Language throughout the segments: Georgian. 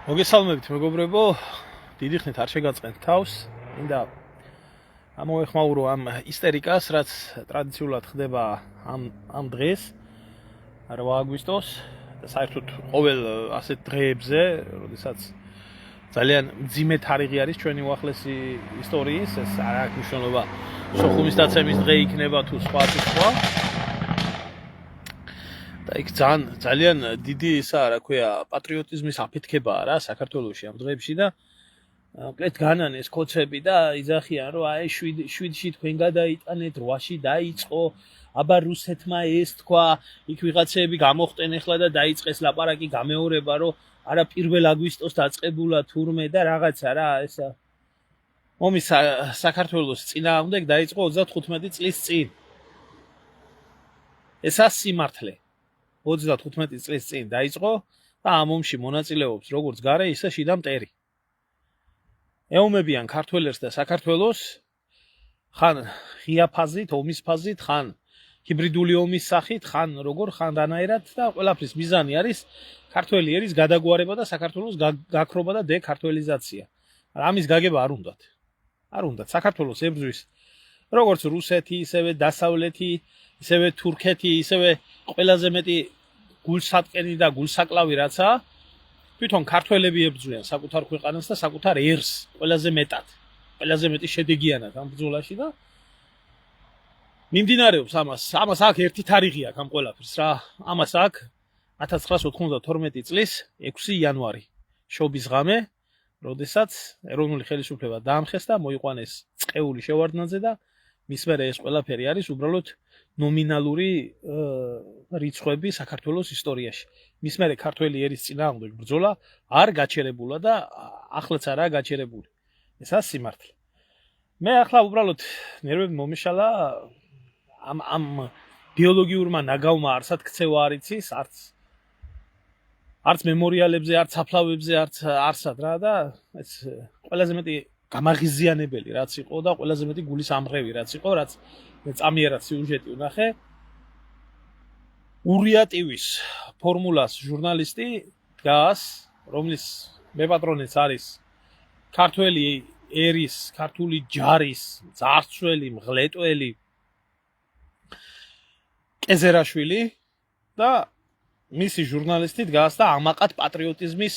მოგესალმებით მეგობრებო, დიდი ხნით არ შეგაწყენთ თავს. მინდა ამოვეხმაურო ამ ისტერიკას, რაც ტრადიციულად ხდება ამ დღეს, 8 აგვისტოს და საერთოდ ყოველ ასეთ დღეებზე, როდესაც ძალიან მძიმე თარიღი არის ჩვენი უახლესი ისტორიის, ეს არ აქვს მნიშვნელობა სოხუმის დაცემის დღე იქნება თუ სხვა. და იქ ძალიან დიდი ისა რა ქვია პატრიოტიზმის აფეთქებაა რა საქართველოში ამ დღეებში და მოკლედ განან ეს კოცები და იძახიან რომ აი 7-ში თქვენ გადაიტანეთ 8-ში დაიწყო აბა რუსეთმა ეს თქვა იქ ვიღაცები გამოხტენ ახლა და დაიწყეს ლაპარაკი გამეორება რომ არა 1 აგვისტოს დაწყებულა თურმე და რაღაცა რა ესა ომი საქართველოს წინააღმდეგ დაიწყო 35 წლის წინ ესა სიმართლე 35 წლის წინ დაიწყო და ამ ომში მონაწილეობს როგორც გარე ისე შიდა მტერი. ეომებიან ქართველებს და საქართველოს ხან ღია ფაზით, ომის ფაზით, ხან ჰიბრიდული ომის სახით, ხან როგორ ხან დანაერად და ყველაფრის მიზანი არის ქართველი ერის გადაგვარება და საქართველოს გაქრობა და დექართველიზაცია. ამის გაგება არ უნდათ. არ უნდათ საქართველოს ებრძვის როგორც რუსეთი, ისევე დასავლეთი, ისევე თურქეთი, ისევე ყველაზე მეტი გულსატკენი და გულსაკლავი რაცა თვითონ ქართველები ებრძვიან საკუთარ ქვეყანას და საკუთარ ერს ყველაზე მეტად, ყველაზე მეტი შედეგიანად ამ ბრძოლაში და მიმდინარეობს ამას აქ ერთი თარიღი აქვს ამ ყველაფერს რა. ამას აქ 1992 წლის 6 იანვარი შობის ღამე, როდესაც ეროვნული ხელისუფლება დაამხეს და მოიყვანეს წეული შევარდნაძე და მის მერე ეს ყველაფერი არის უბრალოდ ნომინალური რიცხვები საქართველოს ისტორიაში. მის მერე ქართველი ერის წინააღმდეგ ბრძოლა არ გაჩერებულა და ახლაც არაა გაჩერებული. ესაა სიმართლე. მე ახლა უბრალოდ ნერვები მომიშალა ამ ბიოლოგიურმა ნაგავმა არსად ქცევა არ იცის, არც მემორიალებზე, არც საფლავებზე, არც არსად რა და ეს ყველაზე მეტი გამაღიზიანებელი რაც იყო და ყველაზე მეტი გულის ამღები რაც იყო, რაც წამიერად სიუჟეტი ვნახე. ურიატივის ფორმულას ჟურნალისტი დგას, რომლის მეპატრონეც არის ქართველი ერის, ქართული ჯარის ძარცველი, მღლეტველი კეზერაშვილი და მისი ჟურნალისტი დგას და ამაყად პატრიოტიზმის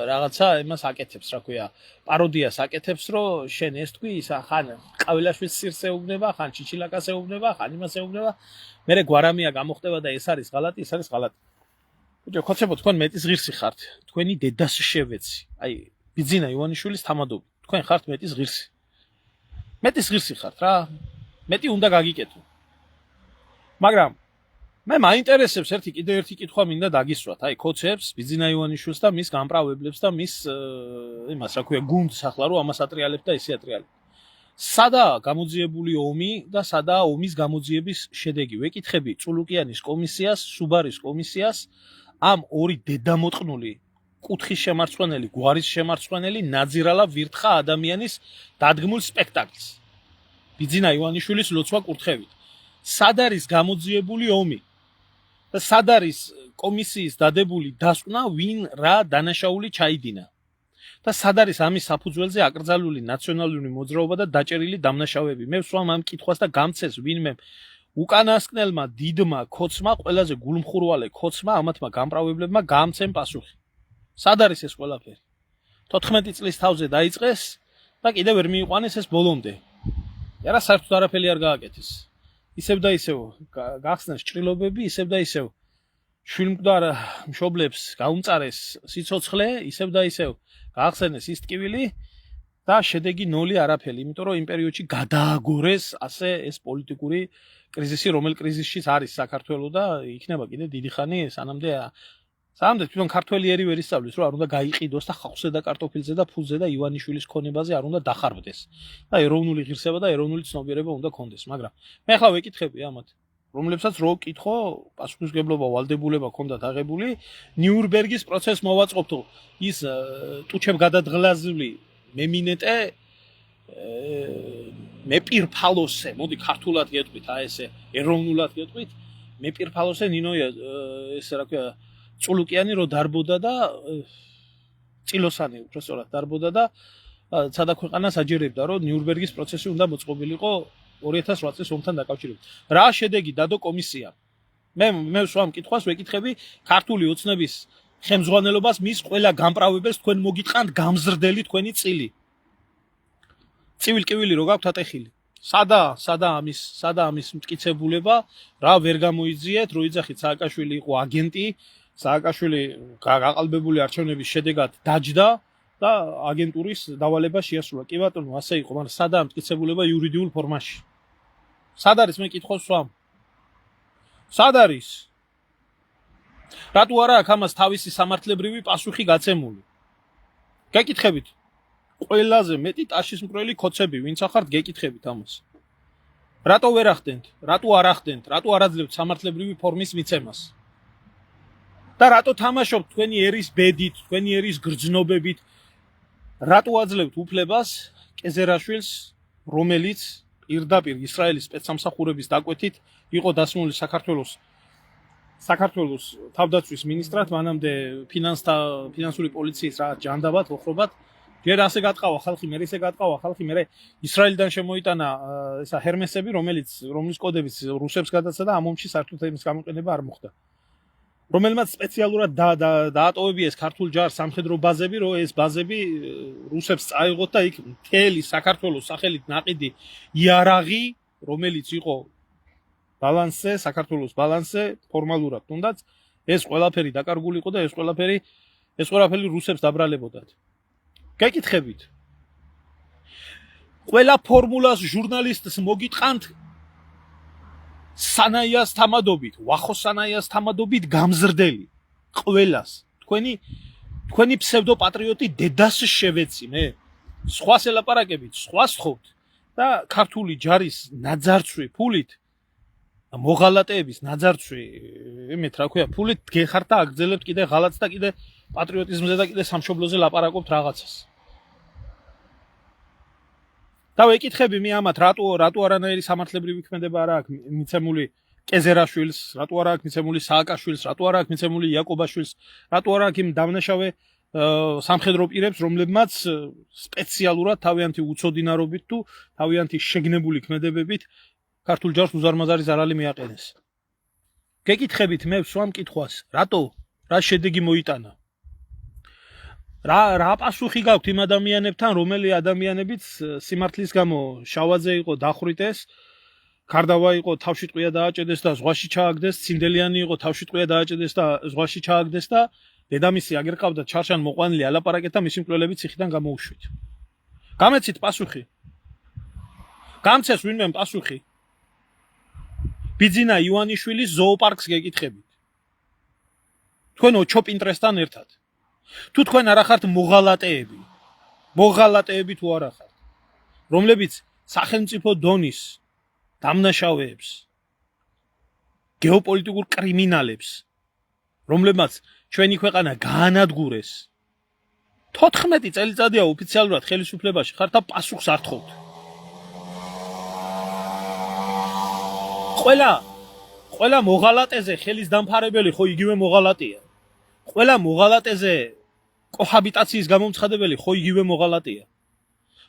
რაღაცა იმას აკეთებს, რა ქვია, პაროდიას აკეთებს, რომ შენ ეს თქვი, ისა ხან ყავილაშვილს სირს ეუბნება, ხან ჩიჩილაკას ეუბნება, ხან იმას ეუბნება, მერე გვარამია გამოხდება და ეს არის ღალატი, ეს არის ღალატი. ბიჭო, ხოცებო, თქვენ მეტის ღირსი ხართ, თქვენი დედას შევეცი. აი, ბიძინა ივანიშვილის თამადობი. თქვენ ხართ მეტის ღირსი. მეტის ღირსი ხართ რა. მეტი უნდა გაგიკეთო. მაგრამ მე მაინტერესებს კიდევ ერთი კითხვა მინდა დაგისვათ, აი კოცებს, ბიძინა ივანიშვილს და მის გამპრავლებლებს და მის იმას რა ქვია, გუნდს ახლა რომ ამას ატრიალებ და ისე ატრიალებ. სადაა გამოძიებული ომი და სადაა ომის გამოძიების შედეგი? ვეკითხები წულუკიანის კომისიას, სუბარის კომისიას, ამ ორი დედამოტყნული კუთხის შემარცხვენელი, გვარის შემარცხვენელი ნაძირალა ვირთხა ადამიანის დადგმულ სპექტაკლს. ბიძინა ივანიშვილის ლოცვა კურთხევით. სად არის გამოძიებული ომი? და სად არის კომისიის დადებული დასკვნა, ვინ რა დანაშაული ჩაიდინა? და სად არის ამის საფუძველზე აკრძალული ნაციონალური მოძრაობა და დაჭერილი დამნაშავეები? მე ვსვამ ამ კითხვას და გამცეს ვინმე უკანასკნელმა დიდმა ქოცმა, ყველაზე გულმხურვალე ქოცმა, ამათმა გამპრავლებლებმა გაამცემ პასუხი. სად არის ეს ყველაფერი? 14 წლის თავზე დაიწყეს და კიდევ ვერ მიიყვანეს ეს ბოლომდე. არა საერთოდ არაფერი არ გააკეთეს. ისევ და ისევ გახსნეს ჭრილობები, ისევ და ისევ შვილმკვდარ მშობლებს გაუმწარეს სიცოცხლე, ისევ და ისევ გაახსენეს ის ტკივილი და შედეგი 0 არაფერი, იმიტომ რომ იმ პერიოდში გადააგორეს ასე ეს პოლიტიკური კრიზისი, რომელ კრიზისშიც არის საქართველო და იქნება კიდე დიდი ხანი სანამდე თვითონ ქართველი ერი ვერ ისწავლის, რომ არ უნდა გაიყიდოს და ხავსზე და კარტოფილზე და ფულზე და ივანიშვილის ქონებაზე არ უნდა დახარბდეს და ეროვნული ღირსება და ეროვნული ცნობიერება უნდა კონდეს, მაგრამ მე ახლა ვეკითხები ამათ, რომლებსაც რო კითხო, პასუხისმგებლობა, ვალდებულება ქონდათ აღებული, ნიურნბერგის პროცესს მოვაწყობთო, ის ტუჩებ გადადღლაზული მემინეტე მეპირფალოსე, მოდი ქართულად გეტყვით, აი ესე ეროვნულად გეტყვით, მეპირფალოსე ნინო ეს რა ქვია წულუკიანი რო დარბოდა და წილოსანი უბრალოდ დარბოდა და სადა ქვეყანას აჯერებდა, რომ ნიურნბერგის პროცესი უნდა მოწყობილიყო 2008 წლის ომთან დაკავშირებით. რა შედეგი დადო კომისია? მე სვამ კითხვას ვეკითხები ქართული ოცნების ხელმძღვანელობას მის ყველა გამправებელს თქვენ მოგიტყანთ გამზრდელი თქვენი წილი. ცივილ-კივილი რო გაქვთ ატეხილი. სადა ამის მტკიცებულება, რა ვერ გამოიძიეთ, რო იძახით სააკაშვილი იყო აგენტი, სააკაშვილი გაყალბებული არჩევნების შედეგად დაჯდა და აგენტურის დავალება შეასრულა. კი ბატონო, ასე იყო, მაგრამ სადა მტკიცებულება იურიდიულ ფორმაში. სად არის მე კითხავს სვამ? სად არის? რატო არა აქვს ამას თავისი სამართლებრივი პასუხი გაცემული? გეკითხებით. ყველაზე მეტი ტაშის მკვლელი ქოცები, ვინც ახართ გეკითხებით ამას. რატო ვერ ახდენთ? რატო არ ახდენთ? რატო არ აძლევთ სამართლებრივი ფორმის მიცემას? და რატო თამაშობთ თქვენი ერის ბედით, თქვენი ერის გრძნობებით? რატო აძლევთ უფლებას კეზერაშვილს, რომელიც პირდაპირ ისრაელის სპეცსამსახურების დაკვეთით იყო დასმული საქართველოს თავდაცვის მინისტრად, მანამდე ფინანსური პოლიციის რა ჯანდაბად, ოხრობად. ჯერ ასე გატყავა ხალხი, მე ისე გატყავა ხალხი, მე ისრაელიდან შემოიტანა ესა ჰერმესები, რომლის კოდებიც რუსებს გადაცა და ამ ომში საერთოდ იმის გამოყენება არ მოხდა. რომელმაც სპეციალურად დაატოვებიეს ქართულ ჯარს სამხედრო ბაზები, რომ ეს ბაზები რუსებს წაიღოთ და იქ მთელი საქართველოს სახელით ნაყიდი იარაღი, რომელიც იყო საქართველოს ბალანსზე ფორმალურად თუნდაც ეს ყველაფერი დაკარგულიყო და ეს ყველაფერი რუსებს დაბრალებოდათ. გეკითხებით. ყველა ფორმულას ჟურნალისტს მოგიტყანთ სანაიას თამადობით, ვახო სანაიას თამადობით გამზრდელი. ყველას. თქვენი ფსევდოპატრიოტი დედას შევეცი მე. სხვას ელაპარაკებით, სხვას ხოვთ და ქართული ჯარის ნაძარცვი ფულით მოღალატეების ნაძარცვი, იმით რა ქვია, ფულით გეხართ და აგრძელებთ კიდე ღალატს და კიდე პატრიოტიზმზე და კიდე სამშობლოზე ლაპარაკობთ რაღაცას. და ვეკითხები მე ამათ, რატო არანაირი სამართლებრივი ქმედება არ აქვს მიცემული კეზერაშვილს, რატო არ აქვს მიცემული სააკაშვილს, რატო არ აქვს მიცემული იაკობაშვილს, რატო არ აქვს იმ დამნაშავე სამხედრო პირებს, რომლებმაც სპეციალურად თავიანთი უცოდინარობით თუ თავიანთი შეგნებული ქმედებებით ქართულ ჯარს უზარმაზარი ზარალი მიაყენეს. გეკითხებით მე სვამ კითხვას, რატო? რა შედეგი მოიტანა? რა პასუხი გაქვთ იმ ადამიანებთან, რომელი ადამიანებიც სიმართლის გამო შავაძე იყო დახვრიტეს, ქარდავა იყო თავში ტყვია დააჭედეს და ზღვაში ჩააგდეს, ცინდელიანი იყო თავში ტყვია დააჭედეს და ზღვაში ჩააგდეს და დედამისი აგერ ყავდა ჩარშან მოყვანილი ალაპარაკეთ და მისი მკვლელები ციხიდან გამოუშვით. გამეცით პასუხი. გამცეს ვინმე პასუხი. ბიძინა ივანიშვილის ზოოპარკს გეკითხებით. თქვენ ოჩოპინტრესთან ერთად. თუ თქვენ არ ახართ მოღალატეები თუ არ ახართ, რომლებიც სახელმწიფო დონის დამნაშავეებს, გეოპოლიტიკურ კრიმინალებს, რომლებმაც ჩვენი ქვეყანა გაანადგურეს, 14 წელიწადია ოფიციალურად ხელისუფლებაში ხართ და პასუხს არ თხოვთ. ყველა მოღალატეზე ხელის დამფარებელი ხო იგივე მოღალატეა. ყველა მოღალატეზე კოჰაბიტაციის გამომცხადებელი ხო იგივე მოღალატეა.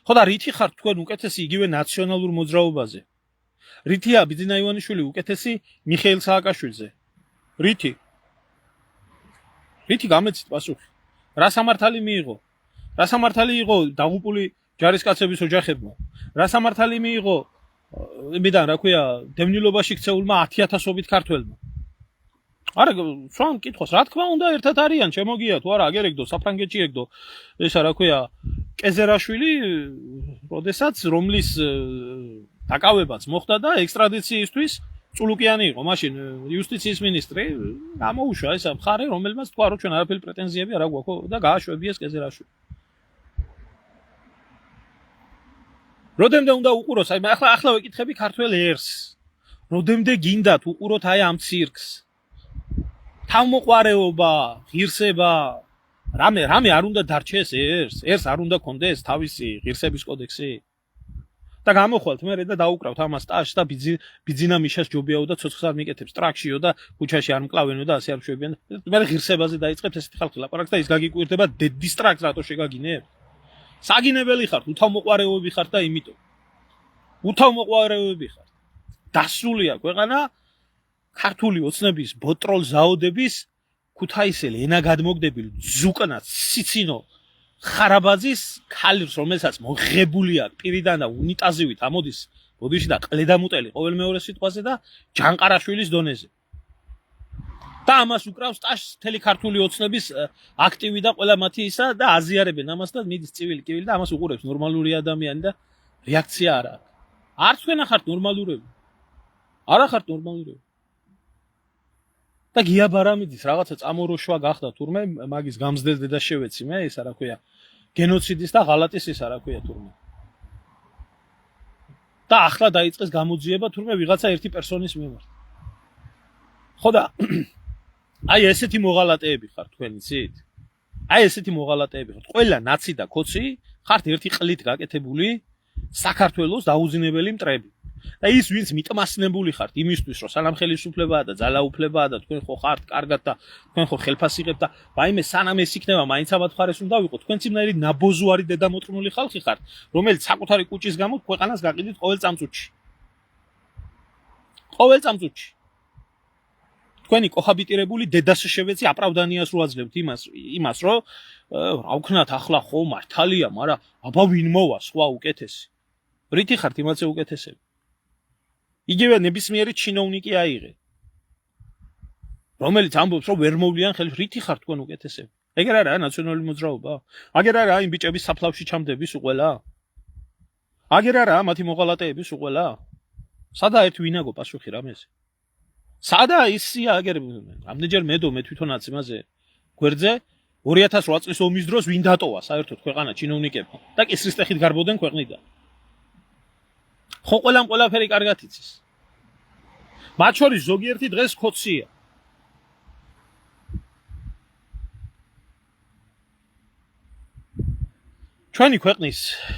ხო და რითი ხართ თქვენ უკეთესი იგივე ნაციონალურ მოძრაობაზე? რითია ბიძინა ივანიშვილი უკეთესი მიხეილ სააკაშვილზე? რითი გამეცით პასუხი? რა სამართალი მიიღო? რა სამართალი იყო დაღუპული ჯარისკაცების ოჯახებმა? რა სამართალი მიიღო იმიდან რა ქვია დევნილობაში ქცეულმა 10,000-ობით ქართველმა? არა, სვამ კითხოს, რა თქმა უნდა, ერთად არიან, შემოგია თუ არა, აგერ ეგდო, საფრანგეთში ეგდო, ესა რა ქვია, კეზერაშვილი, როდესაც რომლის დაკავებაც მოხდა და ექსტრადიციისთვის წულუკიანი იყო, მაშინ იუსტიციის მინისტრი გამოუშვა ესა მხარე, რომელმაც თქვა, რომ ჩვენ არაფერი პრეტენზიები არ აგვაქვს და გააშვებიეს კეზერაშვილი. როდემდე უნდა უყუროს, აი ახლა ვეკითხები ქართველ ერს. როდემდე გინდათ უყუროთ აი ამ ცირკს? თავმოყვარეობა, ღირსება, რამე არ უნდა დარჩეს ერს არ უნდა კონდეს თავისი ღირსების კოდექსი? და გამოხვალთ მე და დაუკრავთ ამას სტაჟს და ბიძინა მიშას ჯობიაო და ცოცხლს არ მიკეთებს ტრაქშიო და ქუჩაში არ მკლავენო და ასე არ მშვებიან მე ღირსებაზე დაიწყებთ ესეთი ხალხი ლაპარაკს და ის გაგიკვირდება დედის ტრაქს რატო შეგაგინებ საგინებელი ხართ უთავმოყვარეობები ხართ და იმიტომ უთავმოყვარეობები ხართ დასრულია ქვეყანა ქართული ოცნების ბოტროლ ზაოდების ქუთაისელი ენა გადმოგდებული ზუკნაც სიცინო ხარაბაძის ქალს რომელსაც მოღებული აქვს პირიდან და უნიტაზივით ამოდის ბოდიში და ყლედამუტელი ყოველ მეორე სიტყვაზე და ჯანყარაშვილის დონეზე და ამას უკრავს სტაჟს მთელი ქართული ოცნების აქტივი და ყველა მათი ისა და აზიარებენ ამას და მიდის წივილი კივილი და ამას უყურებს ნორმალური ადამიანი და რეაქცია არა არც თქვენ ახართ ნორმალურები არა ხართ ნორმალურები და გია ბარამიძის რაღაცა წამოროშვა გახდა თურმე მაგის გამზდელ დედა შევეცი მე ისა რა ქვია გენოციდის და ღალატის ისა რა ქვია თურმე და ახლა დაიწყეს გამოძიება თურმე ვიღაცა ერთი პერსონის მიმართ ხო და აი ესეთი მოღალატეები ხართ თქვენ იცით აი ესეთი მოღალატეები ხართ ყველა ნაცი და ქოცი ხართ ერთი ყლით გაკეთებული საქართველოს დაუძინებელი მტრები და ის ვინც მიტმასნებული ხართ იმისთვის რომ სანამ ხელისუფლებაა და ძალაუფლებაა და თქვენ ხო ხართ კარგად და თქვენ ხო ხელფასი იღებთ და ვაიმე სანამ ეს იქნება მაინც ამათ მხარეს უნდა ვიყოთ თქვენ ციმნაირი ნაბოზუარი დედამოწმული ხალხი ხართ რომელიც საკუთარი კუჭის გამო ქვეყანას გაყიდით ყოველ წამწუთში თქვენი კოჰაბიტირებული დედას შევეცი აპრავდანიას რო აძლევთ იმას რომ რა ვქნათ ახლა ხო მართალია მაგრამ აბა ვინ მოვა სხვა უკეთესი რითი ხართ იმაზე უკეთესები იგივე ნებისმიერი ჩინოვნიკი აიღე რომელიც ამბობს რომ ვერ მოვლიან ხელს რითი ხართ თქვენ უკეთესები ეგერ არა ნაციონალური მოძრაობა აგერ არა იმ ბიჭების საფლავში ჩამდების უყველა აგერ არა მათი მოღალატეების უყველა სადა ერთ ვინაგო პასუხი რამეს სადა ისია აგერ ამდენჯერ მედო მე თვითონაც იმაზე გვერდზე 2008 წლის ომის დროს ვინ დატოვა საერთოდ ქვეყანა ჩინოვნიკებმა და კისრისტეხით გარბოდენ ქვეყნიდან ხო ყველაფერი კარგად იცის მათ შორის ზოგიერთი დღეს ხოცია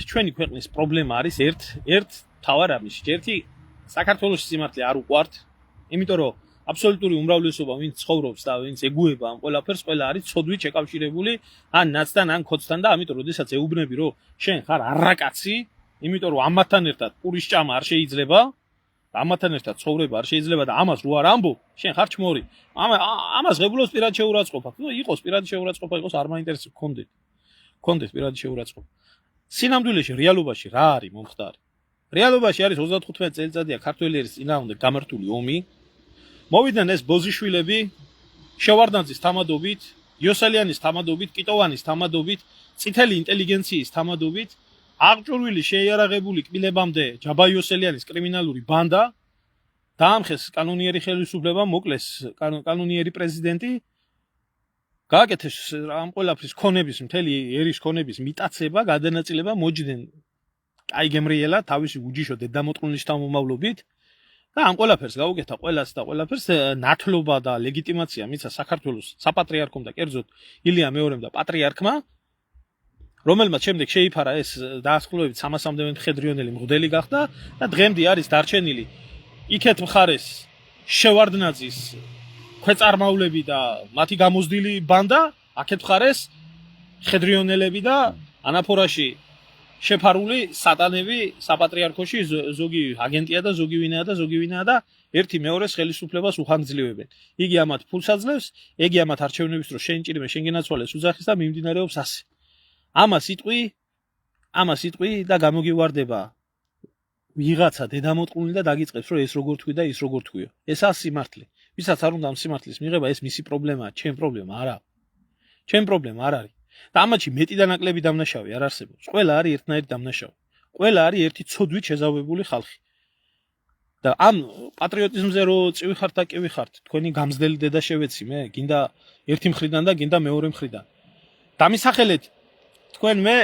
ჩვენი ქვეყნის პრობლემა არის ერთ თავარ ამაში ერთი საქართველოს სიმართლე არ უყვართ იმიტომ რომ აბსოლუტური უმრავლესობა ვინც ცხოვრობს და ვინც ეგუება ამ ყველაფერს ყველა არის ცოდვით შეკავშირებული ან ნაცთან ან ქოცთან და ამიტომ როდესაც ეუბნები რომ შენ ხარ არაკაცი იმიტომ რომ ამათთან ერთად პურის ჭამა არ შეიძლება ამათთან ერთად ცხოვრება არ შეიძლება და ამას რო არ ამბობ შენ ხარ ჩმორი ამას ღებულობს პირად შეურაცხყოფა ნუ იყოს პირად შეურაცხყოფა იყოს არ მაინტერესებს გქონდეთ პირად შეურაცხყოფა სინამდვილეში რეალობაში რა არის მომხდარი რეალობაში არის 35 წელიწადია ქართველი ერის წინააღმდეგ გამართული ომი მოვიდნენ ეს ბოზიშვილები შევარდნაძის თამადობით იოსელიანის თამადობით კიტოვანის თამადობით წითელი ინტელიგენციის თამადობით აღჭურვილი შეიარაღებული კბილებამდე ჯაბა იოსელიანის კრიმინალური ბანდა დაამხეს კანონიერი ხელისუფლება მოკლეს კანონიერი პრეზიდენტი გააკეთეს ამ ყველაფრის ქონების მთელი ერის ქონების მიტაცება გადანაწილება მოჯდნენ აი გემრიელა თავისი უჯიშო დედამოწმულის შთამომავლობით და ამ ყველაფერს გაუკეთა ყველას და ყველაფერს ნათლობა და ლეგიტიმაცია მიცა საქართველოს საპატრიარქომ და კერძოდ ილია მეორემ და პატრიარქმა რომელმაც შემდეგ შეიფარა ეს დაასრულებით 300-მდე მხედრიონელი მღვდელი გახდა და დღემდე არის დარჩენილი იქეთ მხარეს შევარდნაძის ქვეწარმავლები და მათი გამოზდილი ბანდა აქეთ მხარეს მხედრიონელები და ანაფორაში შეფარული სატანები საპატრიარქოში ზოგი აგენტია და ზოგი ვინაა და ერთი მეორეს ხელისუფლებას უხანგრძლივებენ. იგი ამათ ფულს აძლევს, ეგი ამათ არჩევნების დროს შეინჭირება, შენგენაცვალეს უძახის და მიმდინარეობს ასე. ამას იტყვი და გამოგივარდება ვიღაცა დედამოწმული და დაგიწყებს რომ ეს როგორ თქვი და ის როგორ თქვიო. ესაა სიმართლე. ვისაც არ უნდა ამ სიმართლის მიღება, ეს მისი პრობლემაა, ჩემ პრობლემა არა. ჩემ პრობლემა არ არის. და ამაში მეტი და ნაკლები დამნაშავე არ არსებობს. ყველა არის ერთნაირი დამნაშავე. ყველა არის ერთი ცოდვით შეზავებული ხალხი. და ამ პატრიოტიზმზე რო წივი ხართ და კივი ხართ, თქვენი გამზდელი დედა შევეცი მე, გინდა ერთი მხრიდან და გინდა მეორე მხრიდან. დამისახელეთ თქვენ მე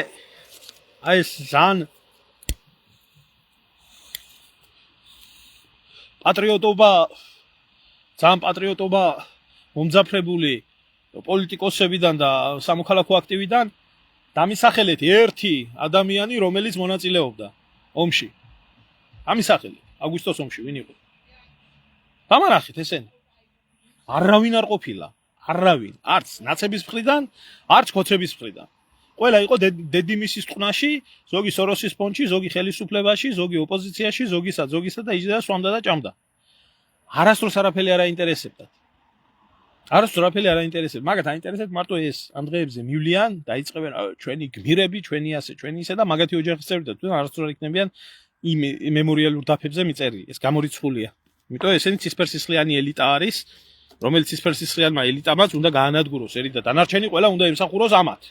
აი ეს ზან პატრიოტობა მომძაფრებული პოლიტიკოსებიდან და სამოქალაქო აქტივიდან დამისახელეთ ერთი ადამიანი, რომელიც მონაწილეობდა ომში. ამის სახელი აგვისტოს ომში ვინ იყო? დამარახეთ ესენი. არავინ არ ყოფილა. არავინ, არც ნაცების მხრიდან, არც ქოთრების მხრიდან. ყველა იყო დედიმისის წყნაში, ზოგი სოროსის ფონდში, ზოგი ხელისუფლებაში, ზოგი ოპოზიციაში, ზოგისა და იჯდა სვამდა და ჭამდა. არასდროს არაფერი არ აინტერესებდათ. არასდროს არაფერი არ აინტერესებდათ. მაგათ აინტერესებდათ მარტო ეს. ამ დღეებზე მივლიან, დაიწყებენ ჩვენი გმირები, ჩვენი ასე, ჩვენი ისე და მაგათი ოჯახის წევრები და თუ არასდროს არ იქნებიან იმ მემორიალურ დაფებზე მიწერილი. ეს გამორიცხულია. იმიტომ ესენი ცისფერსისხლიანი ელიტა არის, რომელიც ცისფერსისხლიანმა ელიტამაც უნდა გაანადგუროს ერი და დანარჩენი ყველა უნდა ემსახუროს ამათ.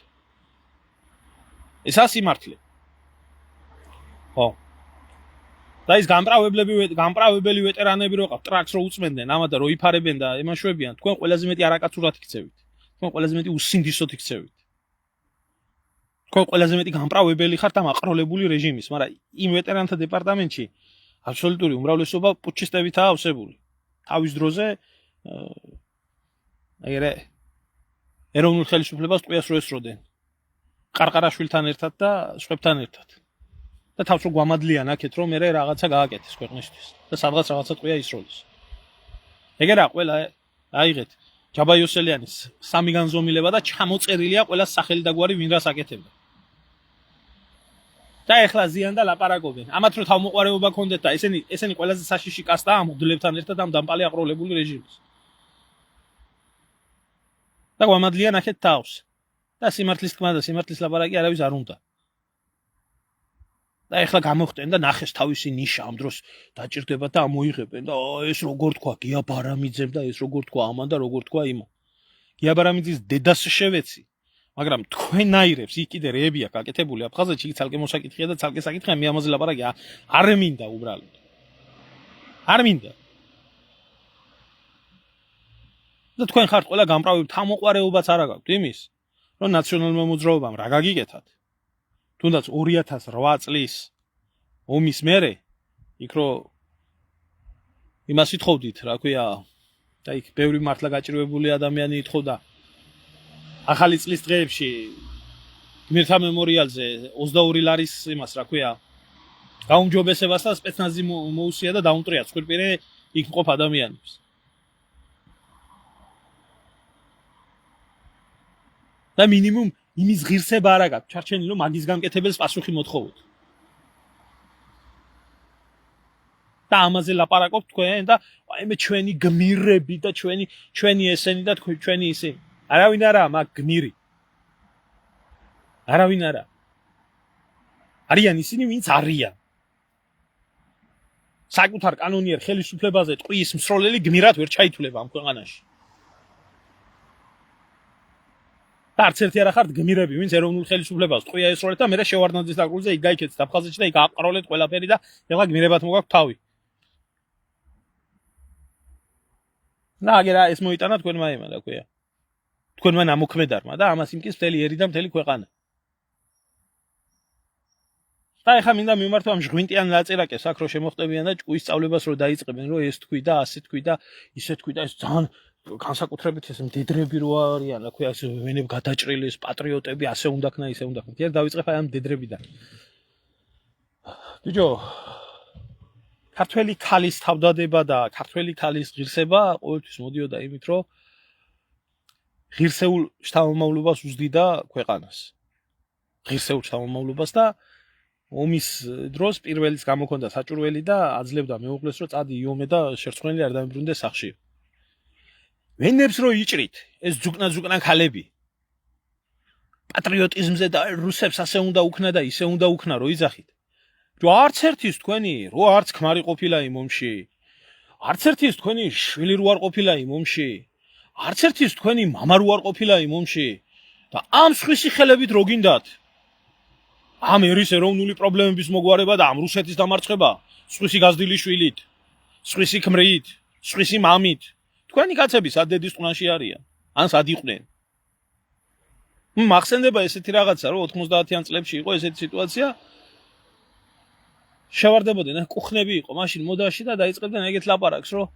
ეს ასიმართლე. ხო. და ის გამპრავებელი ვეტერანები რო ყავთ, ტრაქს რო უწმენდნენ, ამა და რო იფარებენ და ემაშვებიან, თქვენ ყველაზე მეტი არაკაცურად იქცევით. თქვენ ყველაზე მეტი უსინდისოდ იქცევით. თქვენ ყველაზე მეტი გამპრავებელი ხართ ამ აყროლებული რეჟიმის, მაგრამ იმ ვეტერანთა დეპარტამენტში აბსოლუტური უმრავლესობა პუჩისტებითაა ავსებული. თავის დროზე ეგრე ეროვნულ ხელისუფლებას ტყვიას რო ესროდნენ. ყარყარაშვილთან ერთად და სხვებთან ერთად. და თავს რო გვამადლიან აქეთ რომ მე რაღაცა გააკეთეს ქვეყნისთვის და სადღაც რაღაცა ტყვია ისროლის. ეგერა ყველა აიღეთ ჯაბა იოსელიანის სამი განზომილება და ჩამოწერილია ყველა სახელი და გვარი ვინ რას აკეთებდა. და ეხლა ზიან და ლაპარაკობენ. ამათ რო თავმოყარეობა ქონდეთ და ესენი ყველაზე საშიში კასტაა მოდლებთან ერთად ამ დამპალი აყროლებული რეჟიმის. და გვამადლიან აქეთ თავს. და სიმართლის თქმა და სიმართლის ლაპარაკი არავის არ უნდა. და ეხლა გამოხტენ და ნახეს თავისი ნიშა ამ დროს დაჭირდება და ამოიღებენ და ეს როგორ თქვა გია ბარამიძემ და ეს როგორ თქვა ამან და როგორ თქვა იმო. გია ბარამიძის დედას შევეცი. მაგრამ თქვენაირებს იქ კიდე რეები აქვს აკეთებული აფხაზეთში, იქ ცალკე მოსაკითხია და ცალკე საკითხია, მე ამაზე ლაპარაკი არ მინდა უბრალოდ. არ მინდა. და თქვენ ხართ ყველა გამპრავები, თავმოყარეობაც არ აქვს იმის, რომ ნაციონალურმა მოძრაობამ რა გაგიკეთათ. თუნდაც 2008 წლის ომის მერე იქ რო იმას ითხოვდით, რა ქვია, და იქ ბევრი მართლა გაჭირვებული ადამიანი ითხოვდა ახალი წლის დღეებში გმირთა მემორიალზე 22 ლარის იმას, რა ქვია, გაუმჯობესებას და სპეცნაზი მოუსია და დაუნტრია ცხვირპირე იქ მყოფ ადამიანებს. და მინიმუმ იმის ღირსება არ აქვს, ჩარჩენილი რომ მაგის გამკეთებელს პასუხი მოთხოვოთ. და ამაზე ლაპარაკობთ თქვენ და აი ჩვენი გმირები და ჩვენი ესენი და ჩვენი ისინი. არავინ არაა მაგ გმირი. არავინ არა. არიან ისინი, ვინც არიან. საკუთარ კანონიერ ხელისუფლებაზე ტყვის მსროლელი გმირად ვერ ჩაითვლება ამ ქვეყანაში. და არც ერთი არ ახართ გმირები, ვინც ეროვნულ ხელისუფლებას ტყვია ესროლეთ და მე შევარდნაძის დაკრულზე იქ გაიქეთეთ აფხაზეთში და იქ აყროლეთ ყველაფერი და ეხლა გმირებად მოგაქვთ თავი. და აგერა ეს მოიტანა თქვენმა ემან, რა ქვია. თქვენმა ნამოქმედარმა და ამას იმკის მთელი ერი და მთელი ქვეყანა. და ეხლა მინდა მიმართო ამ ჟღვინტიან ნაწილაკებს აქ რო შემოხტებიან და ჭკუის სწავლებას რო დაიწყებენ, რომ ეს თქვი და ასე თქვი და ისე თქვი და ეს ძალიან განსაკუთრებით ეს მდედრები რო არიან, რა ქვია, ეს ვენებ გადაჭრილი ეს პატრიოტები, ასე უნდა ქნა, ისე უნდა ქნა. კი არ დავიწყებ აი ამ მდედრებიდან. ბიჭო, ქართველი ქალის თავდადება და ქართველი ქალის ღირსება ყოველთვის მოდიოდა იმით, რომ ღირსეულ შთამომავლობას უზდიდა ქვეყანას. ღირსეულ შთამომავლობას და ომის დროს პირველიც გამოქონდა საჭურველი და აძლევდა მეუღლეს, რომ წადი იომე და შერცხვენილი არ დამიბრუნდეს სახში. ვენებს რო იჭრით ეს ძუკნა ქალები პატრიოტიზმზე და რუსებს ასე უნდა უქნა და ისე უნდა უქნა რო იძახით. რო არც ერთის თქვენი რო არც ქმარი ყოფილა იმ ომში. არც ერთის თქვენი შვილი რო არ ყოფილა იმ ომში. არც ერთის თქვენი მამა რო არ ყოფილა იმ ომში. და ამ სხვისი ხელებით რო გინდათ. ამ ერის ეროვნული პრობლემების მოგვარება და ამ რუსეთის დამარცხება, სხვისი გაზრდილი შვილით, სხვისი ქმრით, სხვისი მამით. თქვენი კაცები სად დედის ყუნაში არიან? ან სად იყვნენ? მახსენდება ესეთი რაღაცა, რომ 90-იან წლებში იყო ესეთი სიტუაცია. შევარდებოდნენ, კუხნები იყო მაშინ მოდაში და დაიწყებდნენ ეგეთ ლაპარაკს, რომ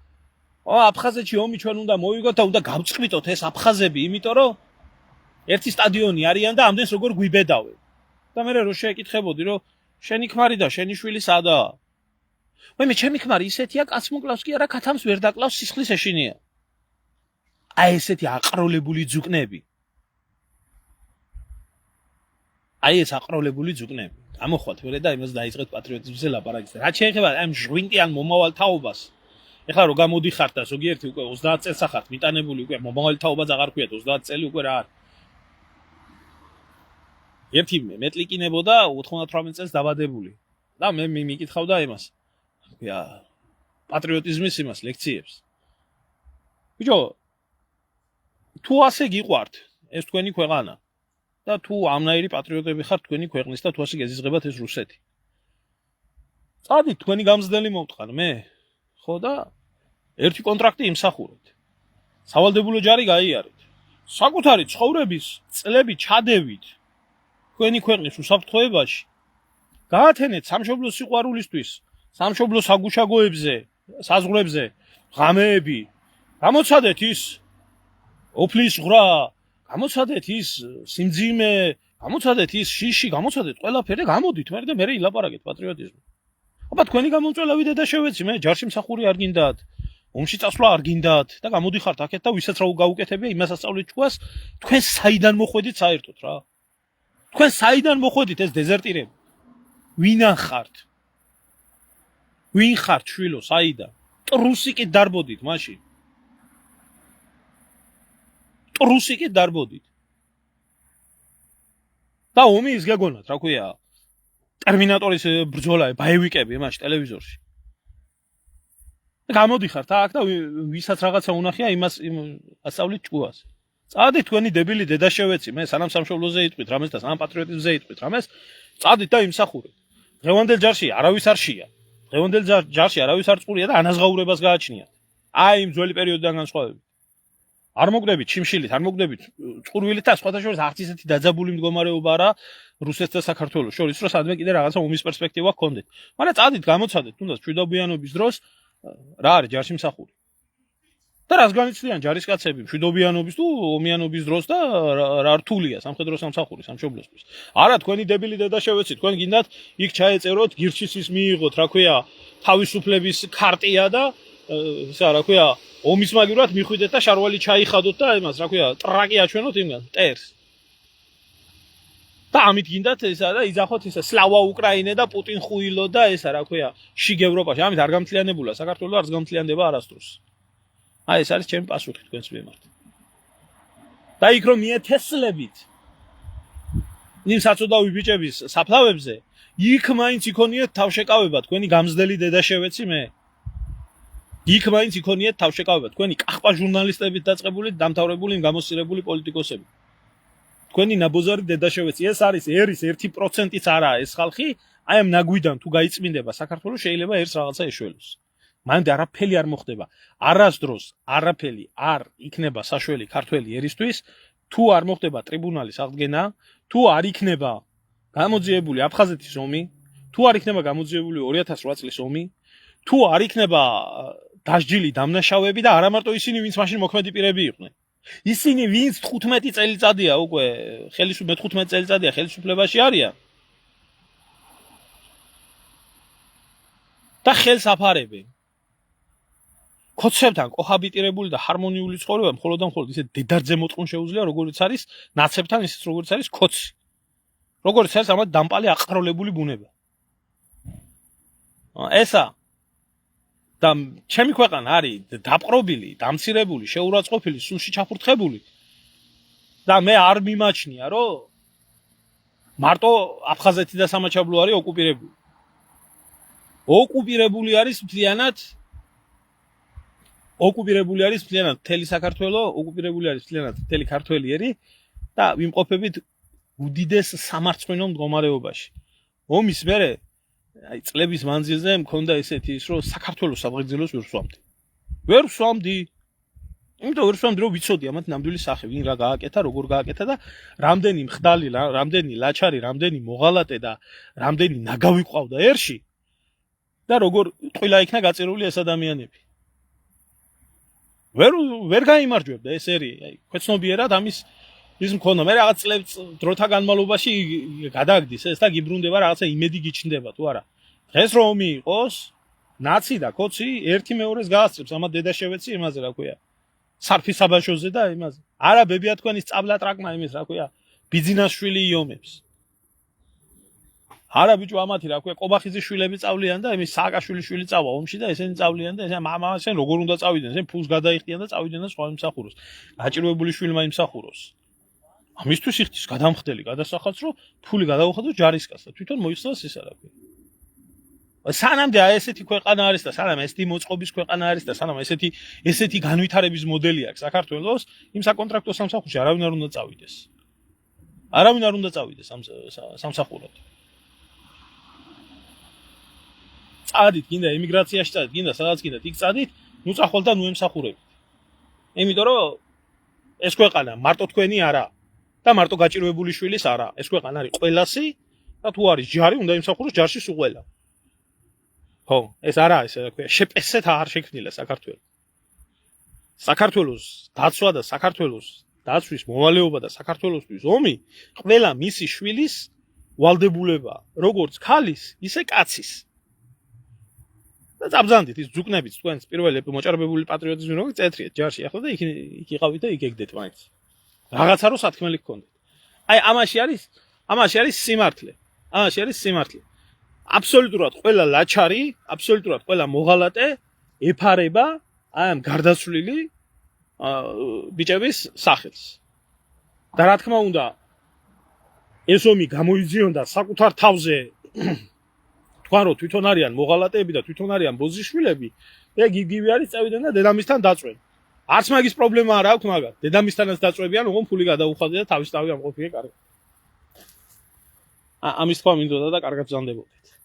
აფხაზეთში ომი ჩვენ უნდა მოვიგოთ და უნდა გავწყვიტოთ ეს აფხაზები, იმიტომ რომ ერთი სტადიონი არიან და ამდენს როგორ გვიბედავენ. და მე რო შეეკითხებოდი, რომ შენი ქმარი და შენი შვილი სადაა? მე ჩემი ქმარი ისეთია, კაც მოკლავს კი არა, ქათამს ვერ დაკლავს, სისხლის ეშინია. აი ესეთი აყროლებული ძუკნები. აი ეს აყროლებული ძუკნები. გამოხვათ ვერე და იმას დაიწყეთ პატრიოტიზმზე ლაპარაკის. რა შეეხება ამ ჟღვინტიან მომავალ თაობას? ეხლა რო გამოდიხართ და ზოგიერთი უკვე 30 წელს ახართ მიტანებული უკვე მომავალი თაობაც აღარ ქვიათ 30 წელი უკვე რა არის. ერთი მეტლიკინებოდა 98 წელს დაბადებული და მე მიკითხავდა იმას. პატრიოტიზმის იმას ლექციებს. ბიჭო, თუ ასე გიყვართ ეს თქვენი ქვეყანა და თუ ამნაირი პატრიოტები ხართ თქვენი ქვეყნის და თუ ასე გეზიზღებათ ეს რუსეთი. წადით თქვენი გამზრდელი მომტყან მე. ხო და ერთი კონტრაქტი იმსახურეთ. სავალდებულო ჯარი გაიარეთ. საკუთარი ცხოვრების წლები ჩადევით თქვენი ქვეყნის უსაფრთხოებაში. გაათენეთ სამშობლოს სიყვარულისთვის, სამშობლოს საგუშაგოებზე, საზღვრებზე, ღამეები. გამოცადეთ ის ოფლის ღრა, გამოცადეთ ის სიმძიმე, გამოცადეთ ის შიში, გამოცადეთ ყველაფერი, გამოდით მე და მე ილაპარაკეთ პატრიოტიზმი. აბა თქვენი გამომწველავი და შევეცი მე ჯარში მსახური არ გინდათ, ომში წასვლა არ გინდათ და გამოდიხართ აქეთ და ვისაც რა გაუკეთებია იმას ასწავლეთ ჩვენს, თქვენ საიდან მოხვედით საერთოდ რა? თქვენ საიდან მოხვედით ეს დეზერტირები? ვინან ხართ? ვინ ხართ შვილო საიდან? ტრუსიკით დარბოდით მაშინ. ტრუსიკით დარბოდით. და ომი ის გეგონათ, რა ქვია? ტერმინატორის ბრძოლა, ბაევიკები იმაში ტელევიზორში. გამოდიხართ აქ და ვისაც რაღაცა უნახია იმას ასწავლით ჭკუას. წადით თქვენი დებილი დედაშევეცი, მე სანამ სამშობლოზე იტყვით რამეს და სანამ პატრიოტიზმზე იტყვით რამეს, წადით და იმსახურეთ. დღევანდელ ჯარში არავის არ შეია. დღევანდელ ჯარში არავის არ წყურია და ანაზღაურებას გააჩნიათ. აი იმ ძველი პერიოდიდან განსხვავებით. არ მოგდებით ჩიმშილით, არ მოგდებით წყურვილით და სხვათა შორის არც ისეთი დაძაბული მდგომარეობა არა რუსეთს და საქართველოს შორის, რომ სადმე კიდე რაღაცა ომის პერსპექტივა გქონდეთ. მაგრამ წადით, გამოცადეთ, თუნდაც მშვიდობიანობის დროს რა არის ჯარში მსახური. და რას განიცდიან ჯარისკაცები მშვიდობიანობის თუ ომიანობის დროს და რა რთულია სამხედრო სამსახური სამშობლოსთვის. არა თქვენი დებილი დედაშევეცი, თქვენ გინდათ იქ ჩაეწეროთ, გირჩის ის მიიღოთ, რა ქვია, თავისუფლების ქარტია და ისა რა ქვია, ომის მაგივრად მიხვიდეთ და შარვალი ჩაიხადოთ და იმას, რა ქვია, ტრაკი აჩვენოთ იმგან, ტერს. და ამით გინდათ ესა და იძახოთ ისა სლავა უკრაინე და პუტინ ხუილო და ესა რა ქვია, შიგ ევროპაში. ამით არ გამთლიანებულა საქართველო, არც გამთლიანდება არასდროს. აი ეს არის ჩემი პასუხი თქვენს მიმართ. და იქ რომ მიეთესლებით იმ საწოდავი ბიჭების საფლავებზე, იქ მაინც იქონიეთ თავშეკავება თქვენი გამზრდელი დედაშევეცი მე. იქ მაინც იქონიეთ თავშეკავება თქვენი კახპა ჟურნალისტებით დაწყებული, დამთავრებული, გამოსწირებული პოლიტიკოსები. თქვენი ნაბოზარი დედაშევეცი, ეს არის ერის 1%-იც არაა ეს ხალხი, აი ამ ნაგვიდან თუ გაიწმინდება საქართველოს შეიძლება ერთ რაღაცა ეშველოს. მანამდე არაფერი არ მოხდება. არასდროს არაფერი არ იქნება საშველი ქართველი ერისთვის, თუ არ მოხდება ტრიბუნალის აღდგენა, თუ არ იქნება გამოძიებული აფხაზეთის ომი, თუ არ იქნება გამოძიებული 2008 წლის ომი, თუ არ იქნება დასჯილი დამნაშავეები და არა მარტო ისინი, ვინც მაშინ მოქმედი პირები იყვნენ. ისინი, ვინც 15 წელიწადია უკვე მე-15 წელიწადია ხელისუფლებაში არიან. და ხელს აფარებენ. ქოცებთან კოჰაბიტირებული და ჰარმონიული ცხოვრება მხოლოდ და მხოლოდ ისე დედარძე მოწყուն შეუძლია, როგორიც არის ნაცებთან, ისიც როგორიც არის ქოცი. როგორც არის ამათ დამპალი აყროლებული ბუნება. ესა და ჩემი ქვეყანა არის დაპყრობილი, დამცირებული, შეურაცხყოფილი, სულში ჩაფურთხებული. და მე არ მიმაჩნია, რომ მარტო აფხაზეთი და სამაჩაბლო არის ოკუპირებული. ოკუპირებული არის მთლიანად მთელი საქართველო, ოკუპირებული არის მთლიანად მთელი ქართველიერი და ვიმყოფებით უდიდეს სამარცხვინო მდგომარეობაში. ომის მერე აი წლების მანძილზე მქონდა ესეთი ის, რომ საქართველოს საბღერძელოს ვერ ვსვამდი. იმიტომ ვერ ვსვამდი, რომ ვიცოდი ამათ ნამდვილი სახე, ვინ რა გააკეთა, როგორ გააკეთა და რამდენი მხდალი, რამდენი ლაჩარი, რამდენი მოღალატე და რამდენი ნაგავი ყავდა ერში და როგორ ტყილა იქნა გაწირული ეს ადამიანები. ვერ გაიმარჯვებდა ეს ერი, აი ქვეცნობიერად ამის ის მქონდა. მე რაღაც წლებს დროთა განმავლობაში გადაგდის ეს და გიბრუნდება რაღაცა იმედი გიჩნდება თუ არა. დღეს რომ ომი იყოს, ნაცი და კოცი ერთი მეორეს გაასწრებს ამა დედაშევეცი იმაზე რა ქვია სარფის საბაშოზე და იმაზე არა ბებია თქვენი სწავლა ტრაკმა იმის რა ქვია ბიძინაშვილი იომებს არა ბიჭო ამათი რა ქვია ყობახიძის შვილები წავლიან და იმის სააკაშვილის შვილი წავა ომში და ესენი წავლიან და ესენ მამასენ როგორ უნდა წავიდნენ ესენ ფულს გადაიხდიან და წავიდნენ და სხვა იმსახუროს გაჭირვებული შვილმა იმსახუროს ამისთვის იხდის გადამხდელი გადასახადს რომ ფული გადაუხადოს ჯარისკაცს და თვითონ მოიხსნას ისა რა ქვია სანამდე აი ესეთი ქვეყანა არის და სანამ ესეთი მოწყობის ქვეყანა არის და სანამ ესეთი განვითარების მოდელი აქვს საქართველოს იმ საკონტრაქტო სამსახურში არავინ არ უნდა წავიდეს არავინ არ უნდა წავიდეს სამსახურად წადით გინდა ემიგრაციაში წადით გინდა სადაც გინდათ იქ წადით ნუ წახვალ და ნუ ემსახურებით იმიტომ რომ ეს ქვეყანა მარტო თქვენი არა და მარტო გაჭირვებული შვილის არა ეს ქვეყანა არის ყველასი და თუ არის ჯარი უნდა ემსახუროს ჯარში სულ ყველა ხო ეს არა ეს რა ქვია შეპესეთ არ შექმნილა საქართველოს დაცვა და საქართველოს დაცვის მოვალეობა და საქართველოსთვის ომი ყველა მისი შვილის ვალდებულება როგორც ქალის ისე კაცის და წაბზანდით ის ძუკნებით თქვენს პირველი მოჭარბებული პატრიოტიზმი როგორ წეთრიეთ ჯარში ახლა და იქ იყავით და იქ ეგდეთ მაინც რაღაცა რო სათქმელი გქონდეთ აი ამაში არის სიმართლე აბსოლუტურად ყველა ლაჩარი აბსოლუტურად ყველა მოღალატე ეფარება აი ამ გარდაცვლილი ბიჭების სახელს და რა თქმა უნდა ეს ომი გამოიძიონდა საკუთარ თავზე თქვენ რომ თვითონ არიან მოღალატეები და თვითონ არიან ბოზიშვილები და გიგივი არის წავიდნენ და დედამისთან დაწვენ არც მაგის პრობლემა არ აქვს მაგას დედამისთანაც დაწვებიან ოღონ ფული გადაუხადე და თავის თავი ამყოფია კარგად ამის თქვა მინდოდა და კარგად ბრძანდებოდეთ